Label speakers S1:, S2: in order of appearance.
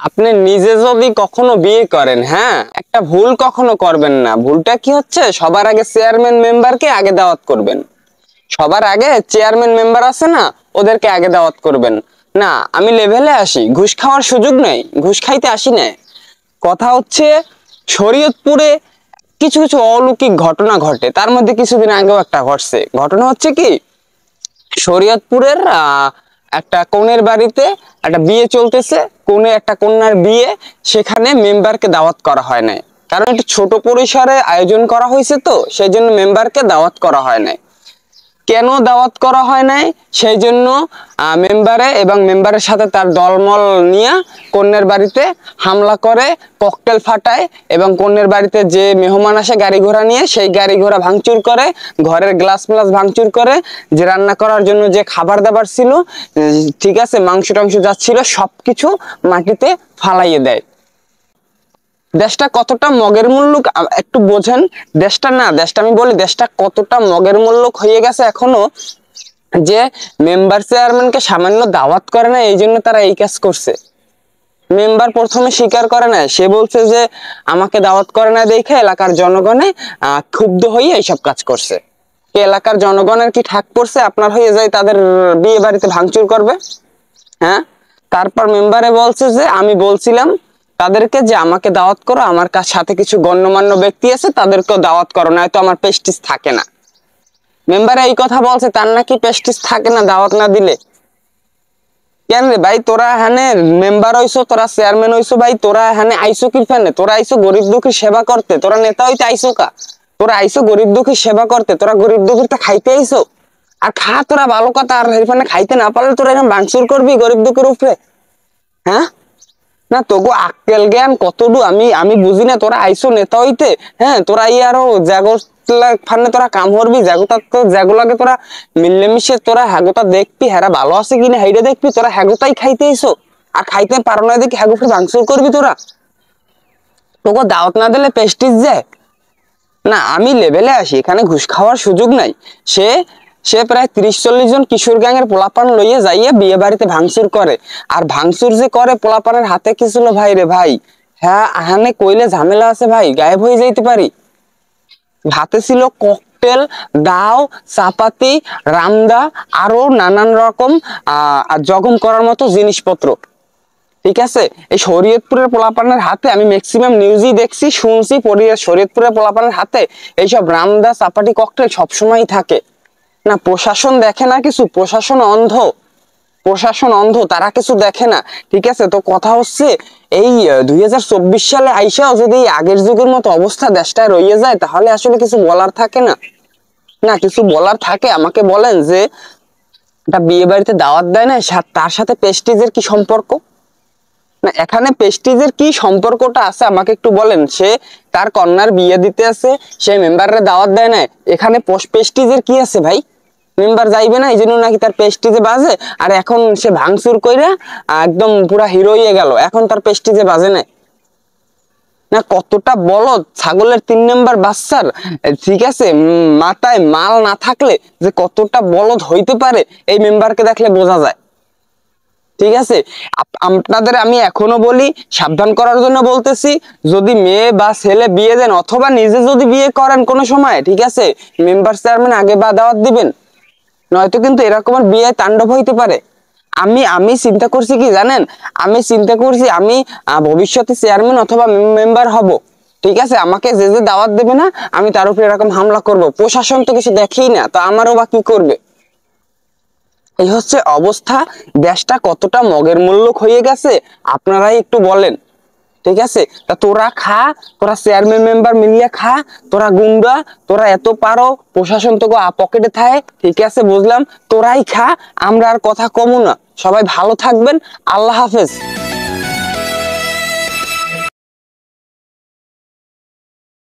S1: আপনি নিজে যদি কখনো বিয়ে করেন, হ্যাঁ, একটা ভুল কখনো করবেন না। ভুলটা কি হচ্ছে, সবার আগে চেয়ারম্যান মেম্বারকে আগে দাওয়াত করবেন। সবার আগে চেয়ারম্যান মেম্বার আছে না, ওদেরকে আগে দাওয়াত করবেন। না, আমি লেভেলে আসি, ঘুষ খাওয়ার সুযোগ নেই, ঘুষ খাইতে আসি না। কথা হচ্ছে শরীয়তপুরে কিছু কিছু অলৌকিক ঘটনা ঘটে, তার মধ্যে কিছুদিন আগেও একটা ঘটছে। ঘটনা হচ্ছে কি, শরীয়তপুরের একটা কনের বাড়িতে একটা বিয়ে চলতেছে, কোনে একটা কন্যার বিয়ে, সেখানে মেম্বারকে দাওয়াত করা হয় নাই। কারণ এটা ছোট পরিসরে আয়োজন করা হয়েছে, তো সেই জন্য মেম্বারকে দাওয়াত করা হয় নাই। কেন দাওয়াত করা হয় নাই, সেই জন্য মেম্বারে এবং মেম্বারের সাথে তার দলমল নিয়ে কন্যার বাড়িতে হামলা করে, ককটেল ফাটায় এবং কন্যার বাড়িতে যে মেহমান আসে গাড়ি ঘোড়া নিয়ে, সেই গাড়ি ঘোড়া ভাঙচুর করে, ঘরের গ্লাস গ্লাস ভাঙচুর করে, যে রান্না করার জন্য যে খাবার দাবার ছিল, ঠিক আছে, মাংস টাংস যাচ্ছিল, সবকিছু মাটিতে ফালাইয়ে দেয়। দেশটা কতটা মগের মুল্লুক একটু বোঝেন। দেশটা আমি বলি, দেশটা কতটা মগের মুল্লুক হয়ে গেছে এখনো, যে মেম্বার চেয়ারম্যানকে সামান্য দাওয়াত করে না, এই জন্য তারা এই কাজ করছে। মেম্বার প্রথমে স্বীকার করে না, সে বলছে যে আমাকে দাওয়াত করে না দেখে এলাকার জনগণে ক্ষুব্ধ হয়ে এইসব কাজ করছে। এলাকার জনগণের কি ঠাক পড়ছে আপনার হয়ে যায় তাদের বিয়ে বাড়িতে ভাঙচুর করবে? হ্যাঁ, তারপর মেম্বারে বলছে যে আমি বলছিলাম তাদেরকে যে আমাকে দাওয়াত করো, আমার সাথে কিছু গণ্যমান্য ব্যক্তি আছে, তাদেরকেও দাওয়াত করো, নয়তো আমার প্রেস্টিজ থাকে না। মেম্বারে এই কথা বলছে, তার নাকি প্রেস্টিজ থাকে না দাওয়াত না দিলে। কেন রে ভাই, তোরা এখানে মেম্বার হইছো, তোরা চেয়ারম্যান হইছো, ভাই তোরা এখানে আইসো কি ফেনে? তোরা আইসো গরিব দুঃখীর সেবা করতে, তোরা নেতা হইতে আইসো কা? তোরা আইসো গরিব দুঃখীর সেবা করতে, তোরা গরিব দুঃখীরটা খাইতে আইসো। আর খা তোরা ভালো কথা, আর এখানে খাইতে না পারলে তোরা এখানে ভাঙচুর করবি গরিব দুঃখীর উপরে? হ্যাঁ, না তোগো আক্কেল জ্ঞান কতটুকু আমি বুঝি না। তোরা আইসো নেতা হইতে, হ্যাঁ, তোরা আরো ফান্নে তোরা কাম করবি, জাগুলাকে তোরা মিলেমিশে তোরা হ্যাগোটা দেখবি, হ্যাঁ ভালো আছে কিনা হেইটা দেখবি, তোরা হ্যাগোটাই খাইতে আইসো। আর খাইতে পারো না দেখি হ্যাগো ভাঙচুর করবি তোরা। তোকে দাওয়াত না দিলে প্রেস্টিজ যায় না। আমি লেভেলে আসি, এখানে ঘুষ খাওয়ার সুযোগ নাই। সে সে প্রায় 30-40 জন কিশোর গ্যাংয়ের পোলাপান লইয়ে যাইয়ে বিয়ে বাড়িতে ভাঙচুর করে। আর ভাঙচুর যে করে, পোলাপানের হাতে কি ছিল ভাই রে ভাই, হ্যাঁ আহানে কইলে ঝামেলা আছে ভাই, গায়েব হয়ে যাইতে পারি। হাতে ছিল ককটেল, দাও, চাপাতি, রামদা, আরো নানান রকম জখম করার মতো জিনিসপত্র। ঠিক আছে, এই শরীয়তপুরের পোলাপানের হাতে আমি ম্যাক্সিমাম নিউজই দেখছি, শুনছি, শরীয়তপুরের পোলাপানের হাতে এইসব রামদা, চাপাটি, ককটেল সবসময় থাকে। না প্রশাসন দেখে না কিছু, প্রশাসন অন্ধ, তারা কিছু দেখে না। ঠিক আছে, তো কথা হচ্ছে এই 2024 সালে আইসাও যদি আগের যুগের মতো অবস্থা দেশটায় রয়ে যায়, তাহলে আসলে কিছু বলার থাকে না। না কিছু বলার থাকে, আমাকে বলেন যে একটা বিয়ে বাড়িতে দাওয়াত দেয় না, তার সাথে প্রেস্টিজের কি সম্পর্ক? না এখানে প্রেস্টিজের কি সম্পর্কটা আছে আমাকে একটু বলেন। সে তার কন্যার বিয়ে দিতে আছে, সে মেম্বারের দাওয়াত দেয় না, এখানে প্রেস্টিজের কি আছে ভাই? মেম্বার যাইবে না, এই জন্য নাকি তার প্রেস্টিজে বাজে? আর এখন সে ভাঙচুর কইরা একদম পুরা হিরো হয়ে গেল, এখন তার প্রেস্টিজে বাজে না? না কতটা বলদ, ছাগলের 3 নাম্বার বাচ্চার, ঠিক আছে, মাথায় মাল না থাকলে যে কতটা বলদ হইতে পারে, এই মেম্বারকে দেখলে বোঝা যায়। ঠিক আছে, আপনাদের আমি এখনো বলি, সাবধান করার জন্য বলতেছি, যদি মেয়ে বা ছেলে বিয়ে দেন অথবা নিজে যদি বিয়ে করেন কোনো সময়, ঠিক আছে, মেম্বার চেয়ারম্যান আগে বা দাওয়াত দিবেন, নয়তো কিন্তু এরকমের বিয়ে তাণ্ডব হইতে পারে। আমি চিন্তা করছি কি জানেন, আমি চিন্তা করছি আমি ভবিষ্যতে চেয়ারম্যান অথবা মেম্বার হব। ঠিক আছে, আমাকে যে যে দাওয়াত দেবে না, আমি তার উপরে এরকম হামলা করব। প্রশাসন তো কিছু দেখেই না, তো আমারও বা কি করবে? এই হচ্ছে অবস্থা। দেশটা কতটা মগের মুল্লুক হয়ে গেছে আপনারাই একটু বলেন। ঠিক আছে, তা তোরা খা, তোরা চেয়ারম্যান মেম্বার মিলিয়ে খা, তোরা গুন্ডা, তোরা এত পারো, প্রশাসন তোকে পকেটে থাকে, ঠিক আছে বুঝলাম, তোরাই খা, আমরা আর কথা কমু না। সবাই ভালো থাকবেন, আল্লাহ হাফেজ।